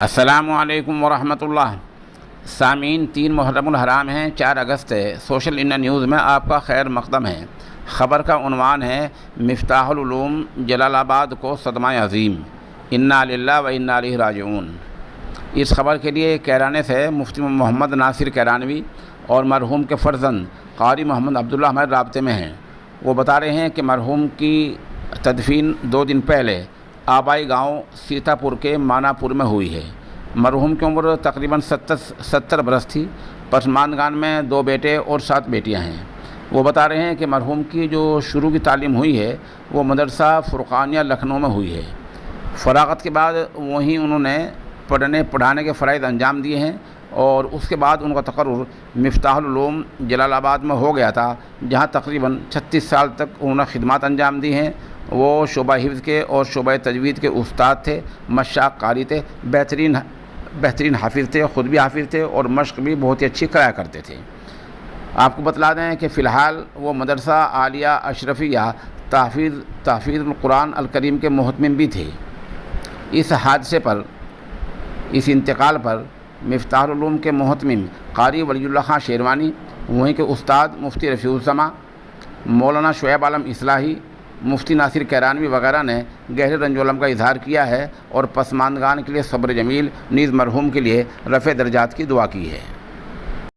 السلام علیکم ورحمۃ اللہ۔ سامعین، 3 محرم الحرام ہیں، 4 اگست ہے۔ سوشل انڈیا نیوز میں آپ کا خیر مقدم ہے۔ خبر کا عنوان ہے مفتاح العلوم جلال آباد کو صدمہ عظیم، انا للہ و انا الیہ راجعون۔ اس خبر کے لیے کیرانے سے مفتی محمد ناصر کیرانوی اور مرحوم کے فرزند قاری محمد عبداللہ ہمارے رابطے میں ہیں۔ وہ بتا رہے ہیں کہ مرحوم کی تدفین 2 دن پہلے آبائی گاؤں سیتا پور کے مانا پور میں ہوئی ہے۔ مرحوم کی عمر تقریباً 70 برس تھی۔ پسماندگان میں 2 بیٹے اور 7 بیٹیاں ہیں۔ وہ بتا رہے ہیں کہ مرحوم کی جو شروع کی تعلیم ہوئی ہے وہ مدرسہ فرقانیہ لکھنؤ میں ہوئی ہے۔ فراغت کے بعد وہیں انہوں نے پڑھانے کے فرائض انجام دیے ہیں اور اس کے بعد ان کا تقرر مفتاح العلوم جلال آباد میں ہو گیا تھا، جہاں تقریباً 36 سال تک انہوں نے خدمات انجام دی ہیں۔ وہ شعبہ حفظ کے اور شعبہ تجوید کے استاد تھے، مشاق قاری تھے، بہترین حافظ تھے، خود بھی حافظ تھے اور مشق بھی بہت ہی اچھی کرایا کرتے تھے۔ آپ کو بتلا دیں کہ فی الحال وہ مدرسہ عالیہ اشرفیہ تحفیظ القرآن الکریم کے محتمم بھی تھے۔ اس حادثے پر، اس انتقال پر مفتاح العلوم کے محتمم قاری ولی اللہ خان شیروانی، وہیں کے استاد مفتی رفیع السما، مولانا شعیب عالم اصلاحی، مفتی ناصر کیرانوی وغیرہ نے گہرے رنج و الم کا اظہار کیا ہے اور پسماندگان کے لیے صبر جمیل، نیز مرحوم کے لیے رفع درجات کی دعا کی ہے۔